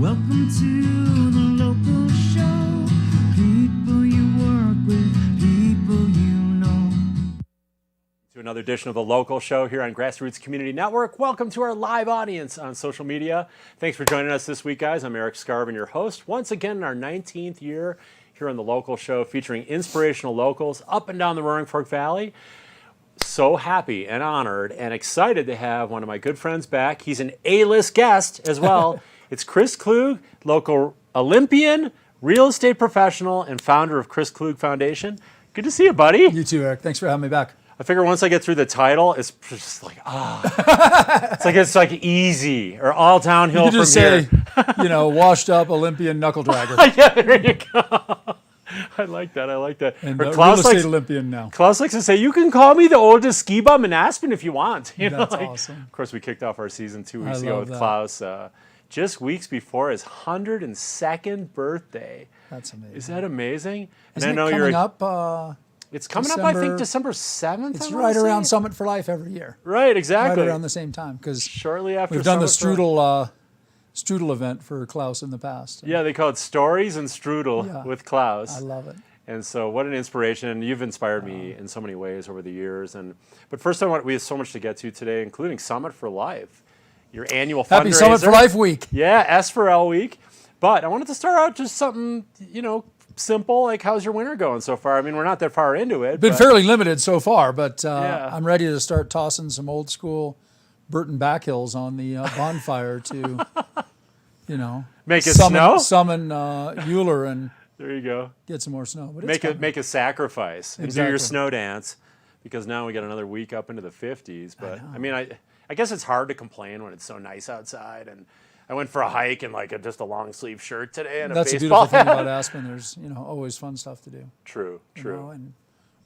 Welcome to the local show. People you work with, people you know. To another edition of the local show here on GrassRoots Community Network. Welcome to our live audience on social media. Thanks for joining us this week, guys. I'm Erik Skarvan, your host. Once again, in our 19th year here on the local show, featuring inspirational locals up and down the Roaring Fork Valley. So happy and honored and excited to have one of my good friends back. He's an A-list guest as well. It's Chris Klug, local Olympian, real estate professional, and founder of Chris Klug Foundation. Good to see you, buddy. You too, Eric. Thanks for having me back. I figure once I get through the title, it's just like, it's like easy or all downhill you just from here. say, washed up Olympian knuckle dragger. Yeah, there you go. I like that. And Or real estate Olympian now. Klaus likes to say, you can call me the oldest ski bum in Aspen if you want. That's awesome. Of course, we kicked off our season 2 weeks I ago love with that. Klaus, just weeks before his 102nd birthday. That's amazing. Is that amazing? Isn't it coming up? It's coming up, I think, December 7th. It's right around Summit for Life every year. Right, exactly. Right around the same time, because shortly after we've done the Summit for strudel event for Klaus in the past. Yeah, they call it Stories and Strudel with Klaus. I love it. And so what an inspiration. And you've inspired me in so many ways over the years. But first, we have so much to get to today, including Summit for Life, your annual fundraiser. Happy Summit for Life week. Yeah, S for L week. But I wanted to start out just something, simple, like how's your winter going so far? I mean, we're not that far into it. Been fairly limited so far, but yeah. I'm ready to start tossing some old school Burton Backhills on the bonfire to, Make it snow? Summon Euler and there you go. get some more snow. But Make a sacrifice and do Exactly. your snow dance, because now we got another week up into the 50s. But I mean, I guess it's hard to complain when it's so nice outside. And I went for a hike in just a long sleeve shirt today and That's a a baseball beautiful thing hat. about Aspen. There's always fun stuff to do. True. And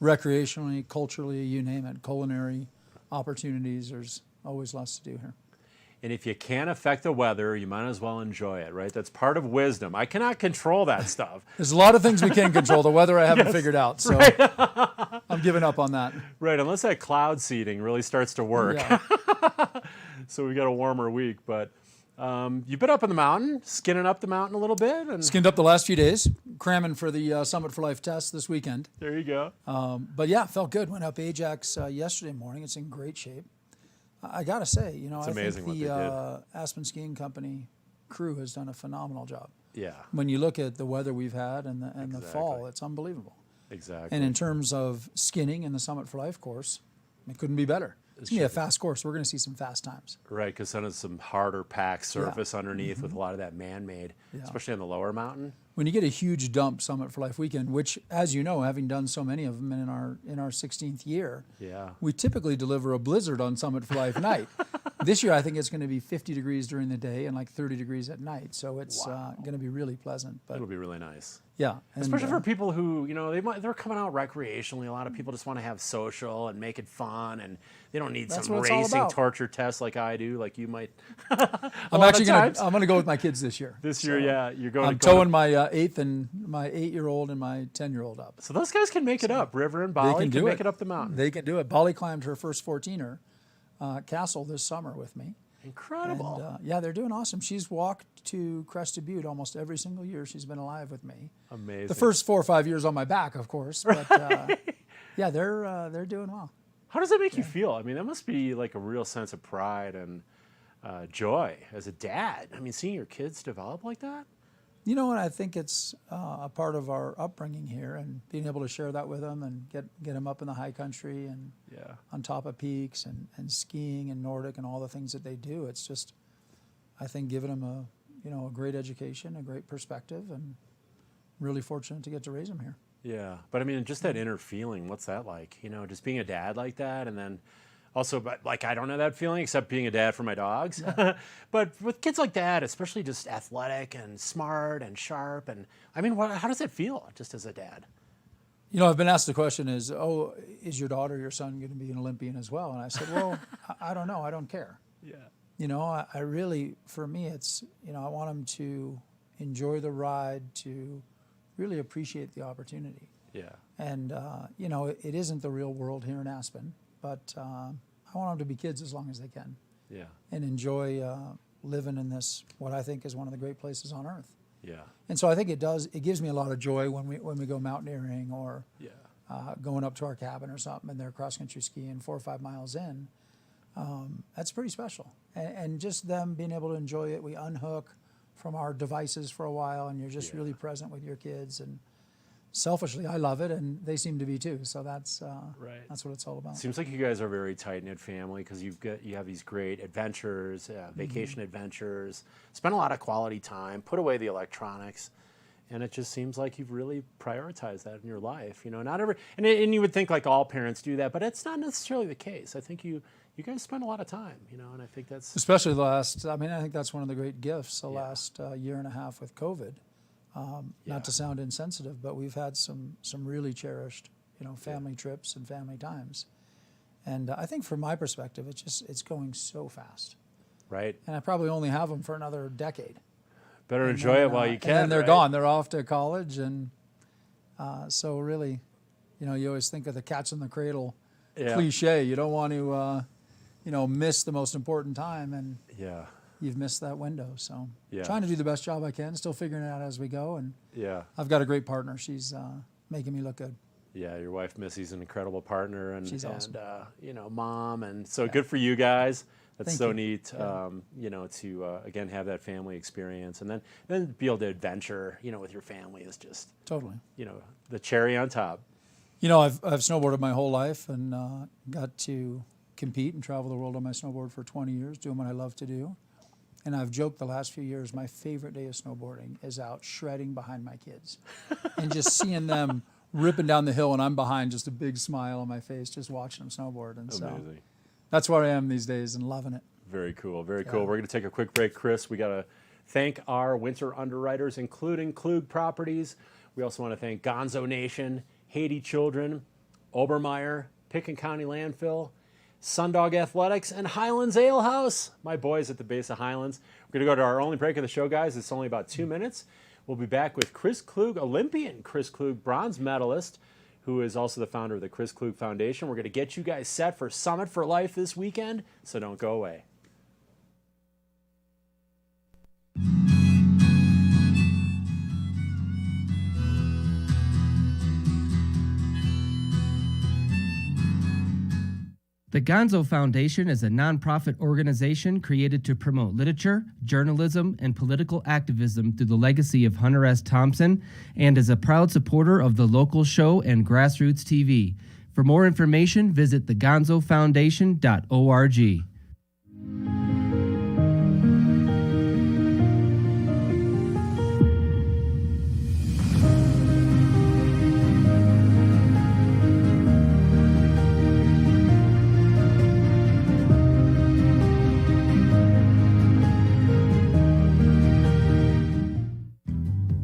recreationally, culturally, you name it, culinary opportunities. There's always lots to do here. And if you can't affect the weather, you might as well enjoy it, right? That's part of wisdom. I cannot control that stuff. There's a lot of things we can control. The weather I haven't figured out, so I'm giving up on that. Right, unless that cloud seeding really starts to work. Yeah. So we got a warmer week, but you've been up in the mountain, skinning up the mountain a little bit. And Skinned up the last few days, cramming for the Summit for Life test this weekend. there you go. But yeah, felt good. Went up Ajax yesterday morning. It's in great shape. I got to say, I amazing think what the Aspen Skiing Company crew has done a phenomenal job. Yeah, When you look at the weather we've had and the Exactly. fall, it's unbelievable. exactly. And in terms of skinning in the Summit for Life course, it couldn't be better. It's going to be a fast course. We're going to see some fast times. Right, because then it's some harder packed surface underneath with a lot of that man-made, especially on the lower mountain. When you get a huge dump Summit for Life weekend, which, as you know, having done so many of them in our 16th year, Yeah. we typically deliver a blizzard on Summit for Life night. This year, I think it's going to be 50 degrees during the day and 30 degrees at night. So it's going to be really pleasant. But It'll be really nice. yeah, and, Especially for people who, they're coming out recreationally. A lot of people just want to have social and make it fun, and they don't need That's some what it's all racing about. torture test like I do, like you might. I'm actually going to go with my kids this year. This year, yeah, you're going. I'm towing my 8-year-old and my 10-year-old up. So those guys can make it up. River and Bolly can make it up the mountain. They can do it. Bolly climbed her first 14er castle this summer with me. Incredible. And, yeah, they're doing awesome. She's walked to Crested Butte almost every single year she's been alive with me. Amazing. The first 4 or 5 years on my back, of course. But yeah, they're doing well. How does that make you feel? I mean, that must be like a real sense of pride and joy as a dad. I mean, seeing your kids develop like that. You know what? I think it's a part of our upbringing here, and being able to share that with them and get them up in the high country and on top of peaks and skiing and Nordic and all the things that they do. It's just, I think, giving them a great education, a great perspective, and really fortunate to get to raise them here. Yeah, but I mean, just that inner feeling. What's that like? Just being a dad like that, and then also, I don't know that feeling except being a dad for my dogs. Yeah. But with kids like that, especially just athletic and smart and sharp, and I mean, how does it feel just as a dad? I've been asked the question is your daughter, your son going to be an Olympian as well? And I said, well, I don't know. I don't care. Yeah. I really, for me, it's, I want them to enjoy the ride, to really appreciate the opportunity. Yeah. And, it isn't the real world here in Aspen, but I want them to be kids as long as they can. Yeah. And enjoy living in this, what I think is one of the great places on earth. Yeah. And so I think it gives me a lot of joy when we go mountaineering or going up to our cabin or something and they're cross-country skiing 4 or 5 miles in. That's pretty special. And just them being able to enjoy it. We unhook from our devices for a while and you're just really present with your kids. And selfishly, I love it, and they seem to be too. So that's what it's all about. Seems like you guys are a very tight-knit family because you have these great adventures, vacation adventures, spend a lot of quality time, put away the electronics, and it just seems like you've really prioritized that in your life. Not every and you would think like all parents do that, but it's not necessarily the case. I think you guys spend a lot of time, and I think that's especially I think that's one of the great gifts the last year and a half with COVID. Not to sound insensitive, but we've had some really cherished, family trips and family times. And I think from my perspective, it's going so fast. Right. And I probably only have them for another decade. Better enjoy it while you can. And then they're right? gone. They're off to college. And so really, you always think of the catch in the cradle cliche. You don't want to, miss the most important time. And you've missed that window. So trying to do the best job I can, still figuring it out as we go. And I've got a great partner. She's making me look good. Yeah, your wife Missy's an incredible partner, and she's awesome. And mom, and so good for you guys. That's Thank so you. neat. To again have that family experience, and then be able to adventure, with your family is just Totally. The cherry on top. I've snowboarded my whole life and got to compete and travel the world on my snowboard for 20 years, doing what I love to do. And I've joked the last few years, my favorite day of snowboarding is out shredding behind my kids and just seeing them ripping down the hill and I'm behind, just a big smile on my face, just watching them snowboard. And so that's where I am these days and loving it. Very cool, very cool. We're going to take a quick break, Chris. We got to thank our winter underwriters, including Klug Properties. We also want to thank Gonzo Nation, Haiti Children, Obermeyer, Picken County Landfill, Sundog Athletics, and Highlands Ale House. My boys at the base of Highlands. We're going to go to our only break of the show, guys. It's only about 2 minutes. We'll be back with Chris Klug, Olympian Chris Klug, bronze medalist, who is also the founder of the Chris Klug Foundation. We're going to get you guys set for Summit for Life this weekend, so don't go away. The Gonzo Foundation is a nonprofit organization created to promote literature, journalism, and political activism through the legacy of Hunter S. Thompson and is a proud supporter of the local show and GrassRoots TV. For more information, visit thegonzofoundation.org.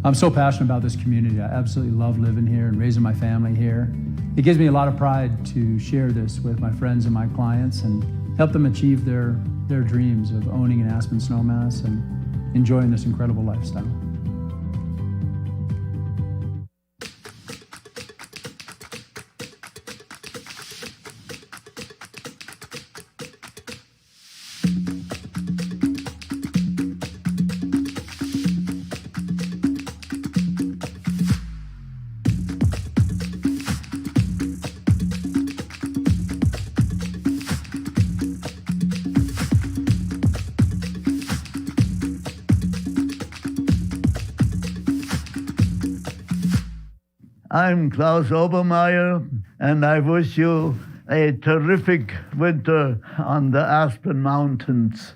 I'm so passionate about this community. I absolutely love living here and raising my family here. It gives me a lot of pride to share this with my friends and my clients and help them achieve their dreams of owning an Aspen snowmass and enjoying this incredible lifestyle. I'm Klaus Obermeyer, and I wish you a terrific winter on the Aspen Mountains.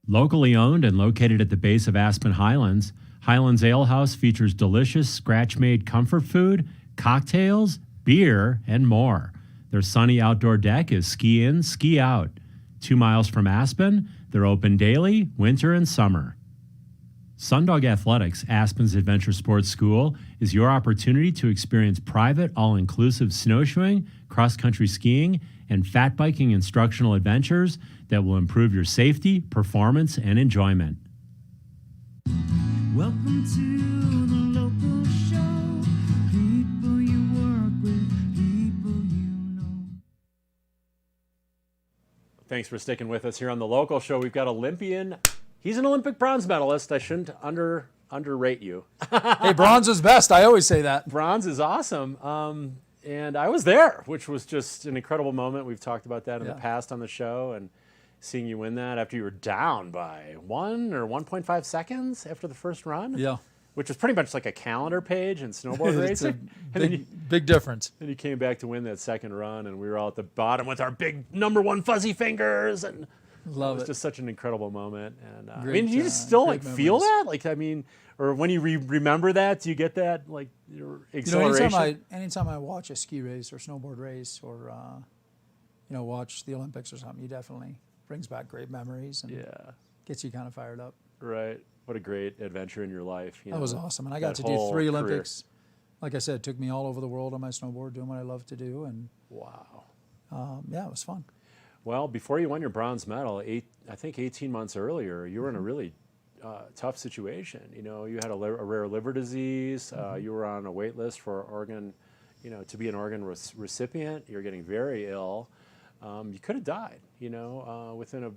Locally owned and located at the base of Aspen Highlands, Highlands Ale House features delicious scratch-made comfort food, cocktails, beer, and more. Their sunny outdoor deck is ski in, ski out. 2 miles from Aspen, they're open daily, winter and summer. Sundog Athletics, Aspen's adventure sports school, is your opportunity to experience private, all-inclusive snowshoeing, cross-country skiing, and fat biking instructional adventures that will improve your safety, performance, and enjoyment. Welcome to the local show. People you work with, people you Thanks for sticking with us here on the local show. We've got Olympian. He's an Olympic bronze medalist. I shouldn't underrate you. Hey, bronze is best. I always say that. Bronze is awesome. And I was there, which was just an incredible moment. We've talked about that in the past on the show, and seeing you win that after you were down by 1 or 1.5 seconds after the first run. Yeah. Which was pretty much like a calendar page in snowboard It's a racing. big difference. Then you came back to win that second run, and we were all at the bottom with our big #1 fuzzy fingers, and Love it was it. just such an incredible moment. And I Great, mean, you just still great like feel memories. that, like I mean, or when you remember that, do you get that like your You know, exhilaration? anytime I watch a ski race or snowboard race or watch the Olympics or something, you definitely brings back great memories and gets you kind of fired up. Right. What a great adventure in your life. That was awesome, and I got to do 3 Olympics. Like I said, it took me all over the world on my snowboard, doing what I love to do, and wow. yeah, it was fun. Well, before you won your bronze medal, I think 18 months earlier, you were in a really tough situation. You know, you had a rare liver disease. You were on a wait list for organ, to be an organ recipient. You're getting very ill. You could have died, within a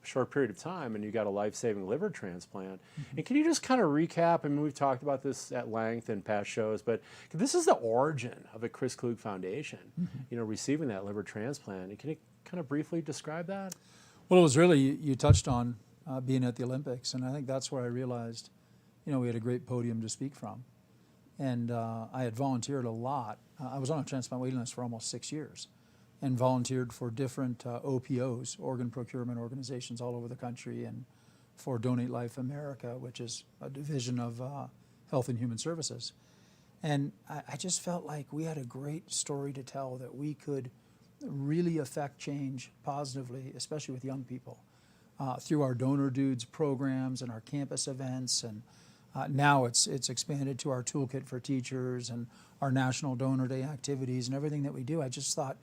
short period of time, and you got a life-saving liver transplant. And can you just kind of recap? I mean, we've talked about this at length in past shows, but this is the origin of the Chris Klug Foundation, receiving that liver transplant. And can you kind of briefly describe that? Well, it was really, you touched on being at the Olympics, and I think that's where I realized, we had a great podium to speak from. And I had volunteered a lot. I was on a transplant waiting list for almost 6 years, and volunteered for different OPOs, organ procurement organizations all over the country, and for Donate Life America, which is a division of Health and Human Services. And I just felt like we had a great story to tell, that we could really affect change positively, especially with young people, through our Donor Dudes programs and our campus events. And now it's expanded to our toolkit for teachers and our National Donor Day activities and everything that we do. I just thought,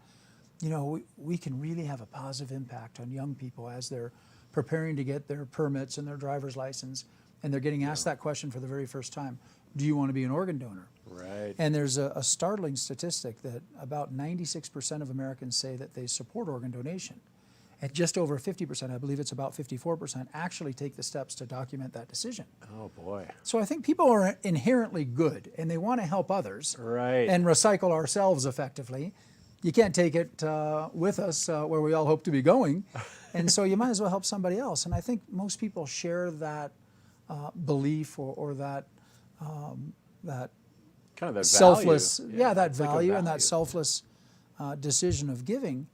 we can really have a positive impact on young people as they're preparing to get their permits and their driver's license, and they're getting asked that question for the very first time: do you want to be an organ donor? Right. And there's a startling statistic that about 96% of Americans say that they support organ donation. And just over 50%, I believe it's about 54%, actually take the steps to document that decision. Oh, boy. So I think people are inherently good, and they want to help others Right. and recycle ourselves effectively. You can't take it with us where we all hope to be going, and so you might as well help somebody else. And I think most people share that belief or that Kind of that selfless, value. that it's like a value and that value. selfless decision of giving.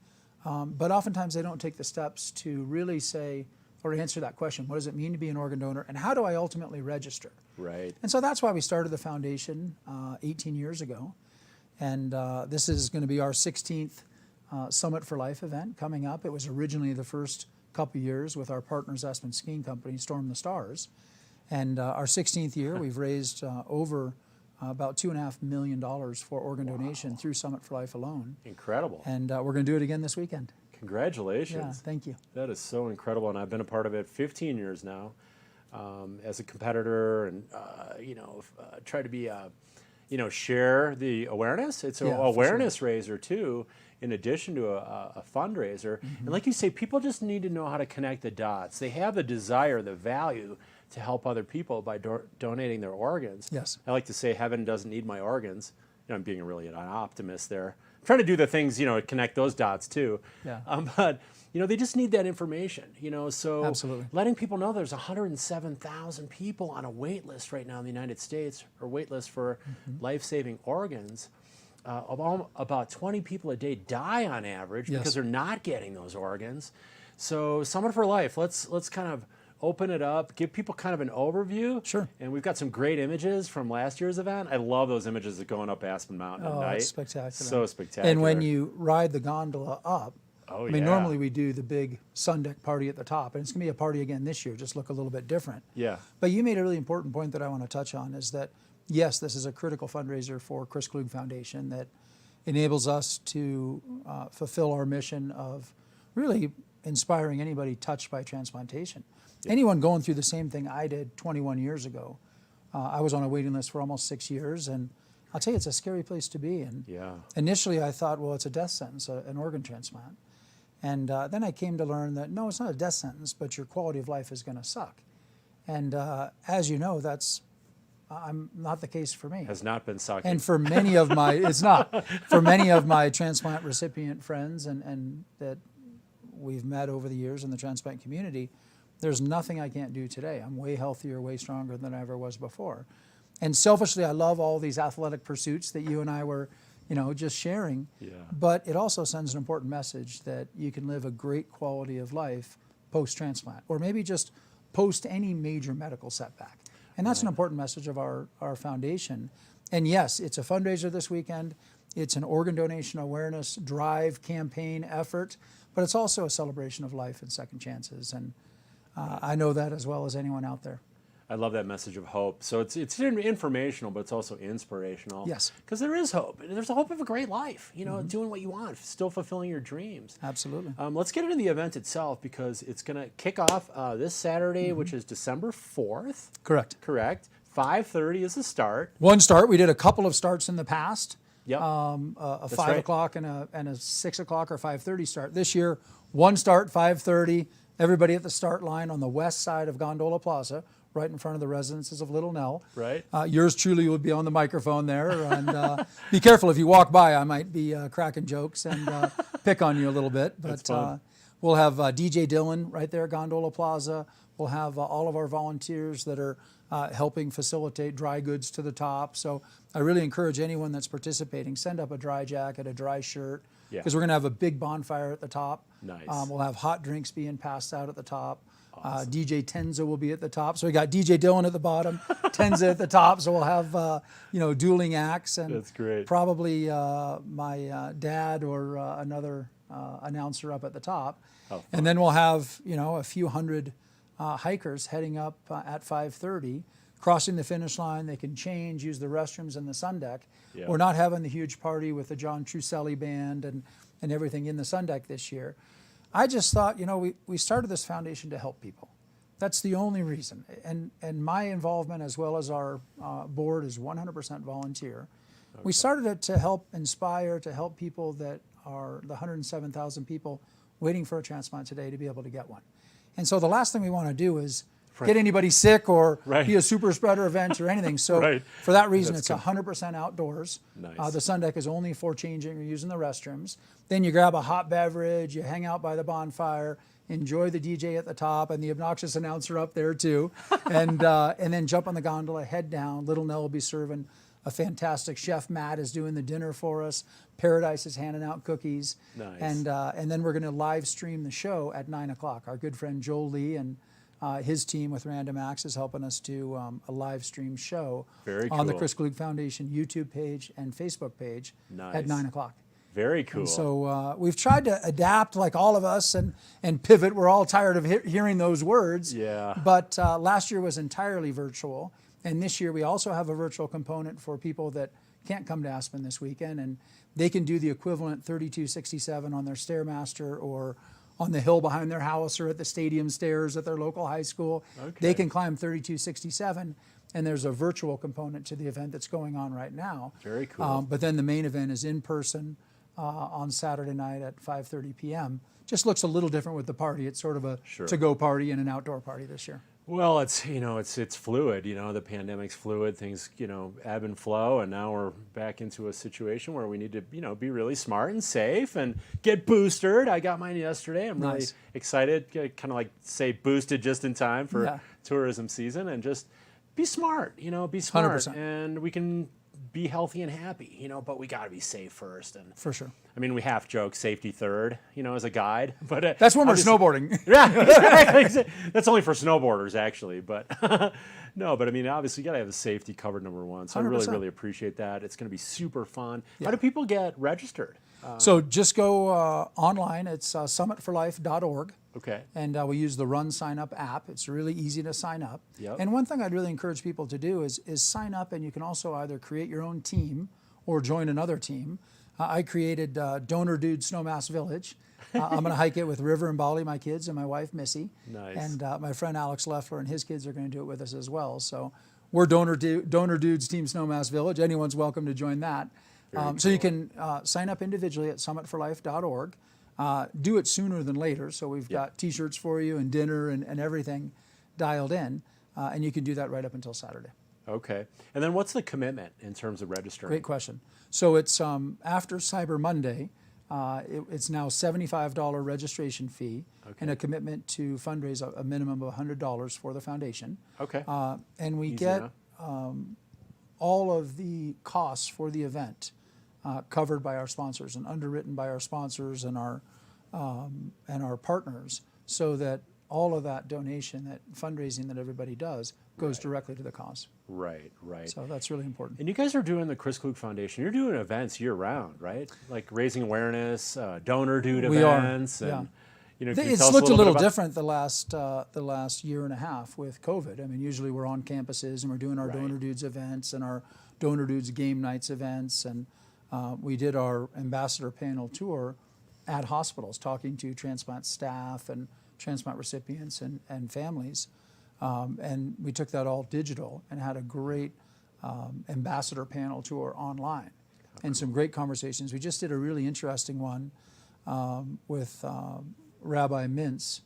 But oftentimes they don't take the steps to really say or answer that question: what does it mean to be an organ donor, and how do I ultimately register? Right. And so that's why we started the foundation 18 years ago. And this is going to be our 16th Summit for Life event coming up. It was originally the first couple years with our partners, Aspen skiing company, Storm the Stars. And our 16th year, we've raised over about $2.5 million for organ donation through Summit for Life alone. Incredible. And we're going to do it again this weekend. Congratulations. Yeah, thank you. That is so incredible, and I've been a part of it 15 years now as a competitor, and try to be share the awareness. It's an awareness raiser too, in addition to a fundraiser. And like you say, people just need to know how to connect the dots. They have the desire, the value to help other people by donating their organs. Yes. I like to say heaven doesn't need my organs. I'm being really an optimist there. I'm trying to do the things, connect those dots too. Yeah. But they just need that information, so Absolutely. letting people know there's 107,000 people on a wait list right now in the United States, or wait list for life-saving organs. About 20 people a day die on average because they're not getting those organs. So Summit for Life, let's kind of open it up, give people kind of an overview. Sure. And we've got some great images from last year's event. I love those images of going up Aspen Mountain at night. It's spectacular. So spectacular. And when you ride the gondola up, normally we do the big Sundog party at the top, and it's going to be a party again this year, just look a little bit different. Yeah. But you made a really important point that I want to touch on, is that, yes, this is a critical fundraiser for Chris Klug Foundation that enables us to fulfill our mission of really inspiring anybody touched by transplantation. Anyone going through the same thing I did 21 years ago. I was on a waiting list for almost 6 years, and I'll tell you, it's a scary place to be. And initially I thought, well, it's a death sentence, an organ transplant. And then I came to learn that no, it's not a death sentence, but your quality of life is going to suck. And as you know, that's not the case for me. Has not been sucking. And for many of my, it's not, for many of my transplant recipient friends and that we've met over the years in the transplant community, there's nothing I can't do today. I'm way healthier, way stronger than I ever was before. And selfishly, I love all these athletic pursuits that you and I were, just sharing. Yeah. But it also sends an important message that you can live a great quality of life post-transplant, or maybe just post any major medical setback. And that's an important message of our foundation. And yes, it's a fundraiser this weekend. It's an organ donation awareness drive, campaign, effort, but it's also a celebration of life and second chances. And I know that as well as anyone out there. I love that message of hope. So it's informational, but it's also inspirational. Yes. Because there is hope. There's a hope of a great life, doing what you want, still fulfilling your dreams. Absolutely. Let's get into the event itself, because it's going to kick off this Saturday, which is December 4th. Correct. 5:30 is the start. One start. We did a couple of starts in the past. Yep. A 5 right. o'clock and a 6 o'clock or 5:30 start. This year, one start, 5:30. Everybody at the start line on the west side of Gondola Plaza, right in front of the residences of Little Nell. Right. Yours truly will be on the microphone there. And be careful if you walk by. I might be cracking jokes and pick on you a little bit. But That's fun. We'll have DJ Dylan right there at Gondola Plaza. We'll have all of our volunteers that are helping facilitate dry goods to the top. So I really encourage anyone that's participating, send up a dry jacket, a dry shirt, because we're going to have a big bonfire at the top. Nice. We'll have hot drinks being passed out at the top. Awesome. DJ Tenza will be at the top. So we got DJ Dylan at the bottom, Tenza at the top. So we'll have dueling acts, and that's great. Probably my dad or another announcer up at the top. And then we'll have a few hundred hikers heading up at 5:30, crossing the finish line. They can change, use the restrooms in the sun deck. Yeah. We're not having the huge party with the John Truselli band and everything in the sun deck this year. I just thought, we started this foundation to help people. That's the only reason. And my involvement, as well as our board, is 100% volunteer. Okay. We started it to help inspire, to help people that are the 107,000 people waiting for a transplant today to be able to get one. And so the last thing we want to do is get anybody sick or be a super spreader event or anything. So for that reason, it's 100% outdoors. Nice. The sun deck is only for changing or using the restrooms. Then you grab a hot beverage, you hang out by the bonfire, enjoy the DJ at the top and the obnoxious announcer up there too, and then jump on the gondola, head down. Little Nell will be serving a fantastic chef. Matt is doing the dinner for us. Paradise is handing out cookies. Nice. And then we're going to live stream the show at 9 o'clock. Our good friend Joel Lee and his team with Random Acts is helping us do a live stream show on the Chris Klug Foundation YouTube page and Facebook page at 9 o'clock. Very cool. And so we've tried to adapt, like all of us, and pivot. We're all tired of hearing those words. Yeah. But last year was entirely virtual. And this year we also have a virtual component for people that can't come to Aspen this weekend. And they can do the equivalent 3267 on their Stairmaster or on the hill behind their house or at the stadium stairs at their local high school. Okay. They can climb 3267. And there's a virtual component to the event that's going on right now. Very cool. But then the main event is in person on Saturday night at 5:30 p.m. Just looks a little different with the party. It's sort of a to-go party and an outdoor party this year. Well, it's fluid. The pandemic's fluid. Things ebb and flow, and now we're back into a situation where we need to be really smart and safe and get boosted. I got mine yesterday. I'm really excited. Kind of like say boosted just in time for tourism season, and just be smart. Be smart, 100%. and we can be healthy and happy. But we got to be safe first. And for sure. I mean, we half joke safety third, as a guide, but that's when we're snowboarding. Yeah, that's only for snowboarders, actually. But no, but I mean, obviously, you got to have the safety covered, number one. So 100%. I really, really appreciate that. It's going to be super fun. Yeah. How do people get registered? So just go online. It's summitforlife.org. Okay. And we use the Run Sign Up app. It's really easy to sign up. Yep. And one thing I'd really encourage people to do is sign up, and you can also either create your own team or join another team. I created Donor Dude Snowmass Village. I'm going to hike it with River and Bali, my kids, and my wife, Missy. Nice. And my friend Alex Leffler and his kids are going to do it with us as well. So we're Donor Dudes Team Snowmass Village. Anyone's welcome to join that. Cool. So you can sign up individually at summitforlife.org. do it sooner than later. So we've got T-shirts for you and dinner and everything dialed in, and you can do that right up until Saturday. Okay. And then what's the commitment in terms of registering? Great question. So it's after Cyber Monday, it's now $75 registration fee and a commitment to fundraise a minimum of $100 for the foundation. Okay. And we Easy get enough. all of the costs for the event covered by our sponsors and underwritten by our sponsors and our partners, so that all of that donation, that fundraising that everybody does, goes directly to the cause. Right, right. So that's really important. And you guys are doing the Chris Klug Foundation. You're doing events year round, right? Like raising awareness, donor dude events. We are, and, you know, It's looked a little different the last year and a half with COVID. I mean, usually we're on campuses and we're doing our Donor Dudes events and our Donor Dudes game nights events. And we did our ambassador panel tour at hospitals, talking to transplant staff and transplant recipients and families. And we took that all digital and had a great ambassador panel tour online and some great conversations. We just did a really interesting one with Rabbi Mintz,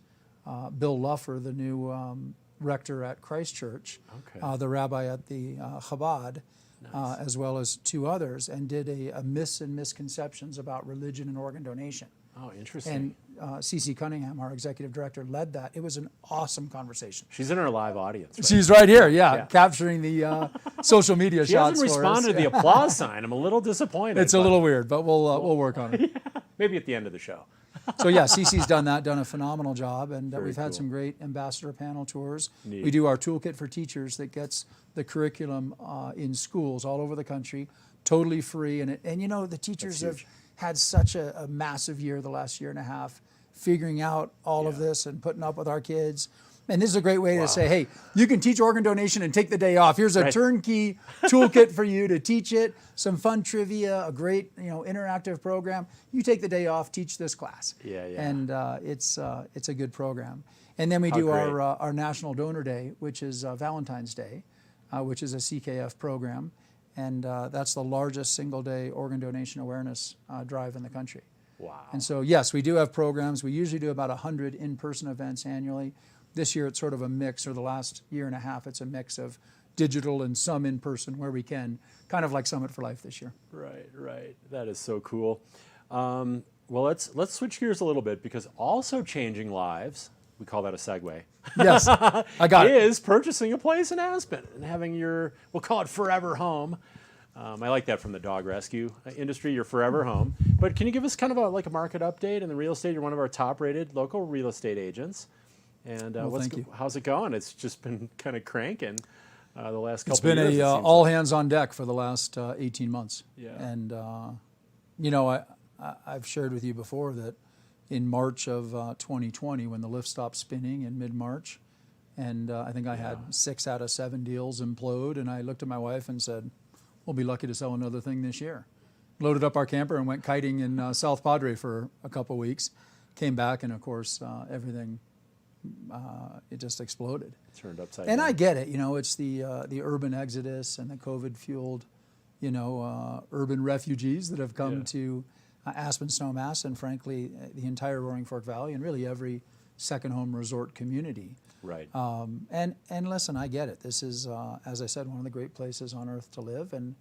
Bill Luffer, the new rector at Christ Church, the rabbi at the Chabad, as well as two others, and did a myths and misconceptions about religion and organ donation. Oh, interesting. And CC Cunningham, our executive director, led that. It was an awesome conversation. She's in our live audience. Right? She's right here, capturing the social media She shots. hasn't for responded us. to the applause sign. I'm a little disappointed. It's a little weird, but we'll work on it. Maybe at the end of the show. So yeah, CC's done a phenomenal job, and we've had cool. some great ambassador panel tours. Neat. We do our toolkit for teachers that gets the curriculum in schools all over the country, totally free. And you know, the teachers have had such a massive year the last year and a half, figuring out all of this and putting up with our kids. And this is a great way to say, hey, you can teach organ donation and take the day off. Here's a turnkey toolkit for you to teach it, some fun trivia, a great interactive program. You take the day off, teach this class. And it's a good program. And then we do our National Donor Day, which is Valentine's Day, which is a CKF program. And that's the largest single-day organ donation awareness drive in the country. Wow. And so, yes, we do have programs. We usually do about 100 in-person events annually. This year, it's sort of a mix, or the last year and a half, it's a mix of digital and some in-person where we can, kind of like Summit for Life this year. Right. That is so cool. Well, let's switch gears a little bit, because also changing lives, we call that a segue. Yes, I got it. Is purchasing a place in Aspen and having your, we'll call it forever home. I like that from the dog rescue industry, your forever home. But can you give us kind of a market update in the real estate? You're one of our top-rated local real estate agents. And thank you. How's it going? It's just been kind of cranking the last couple It's been of years. all hands on deck for the last 18 months. Yeah. And, I've shared with you before that in March of 2020, when the lift stopped spinning in mid-March, and I think I had 6 out of 7 deals implode, and I looked at my wife and said, we'll be lucky to sell another thing this year. Loaded up our camper and went kiting in South Padre for a couple weeks. Came back, and of course, everything, it just exploded. Turned upside And down. I get it, it's the urban exodus and the COVID-fueled, urban refugees that have come to Aspen, Snowmass, and frankly, the entire Roaring Fork Valley, and really every second home resort community. Right. And listen, I get it. This is, as I said, one of the great places on earth to live, and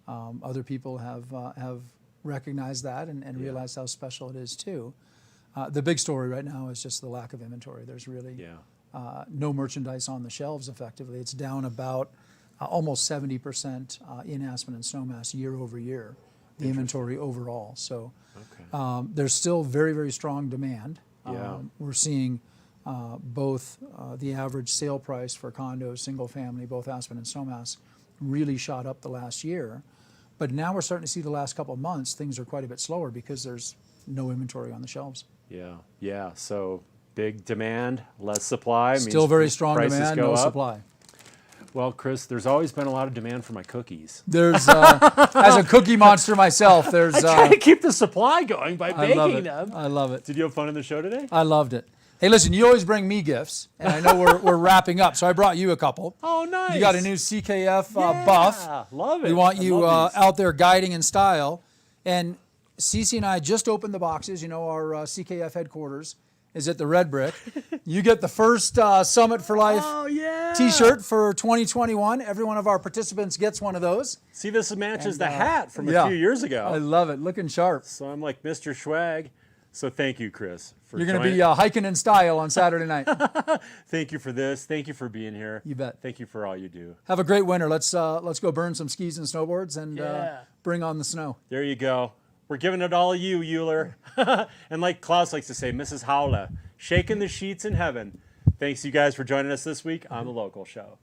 other people have recognized that and realized how special it is too. The big story right now is just the lack of inventory. There's really no merchandise on the shelves effectively. It's down about almost 70% in Aspen and Snowmass year over year, the inventory overall. So there's still very, very strong demand. We're seeing both the average sale price for condos, single family, both Aspen and Snowmass, really shot up the last year. But now we're starting to see the last couple of months, things are quite a bit slower because there's no inventory on the shelves. Yeah. So big demand, less supply. Still means very strong prices demand, go no up. supply. Well, Chris, there's always been a lot of demand for my cookies. There's, as a cookie monster myself, there's... I try to keep the supply going by baking them. I love it. Did you have fun in the show today? I loved it. Hey, listen, you always bring me gifts, and I know we're wrapping up, so I brought you a couple. Oh, nice. You got a new CKF buff. Love it. We want I you love these. out there guiding in style. And Cece and I just opened the boxes. You know, our CKF headquarters is at the Red Brick. You get the first Summit for Life T-shirt for 2021. Every one of our participants gets one of those. See, this matches the hat from a few years ago. I love it, looking sharp. So I'm like Mr. Schwag. So thank you, Chris. You're going to be hiking in style on Saturday night. Thank you for this. Thank you for being here. You bet. Thank you for all you do. Have a great winter. Let's go burn some skis and snowboards and bring on the snow. There you go. We're giving it all to you, Euler. And like Klaus likes to say, Mrs. Howla, shaking the sheets in heaven. Thanks, you guys, for joining us this week on The Local Show.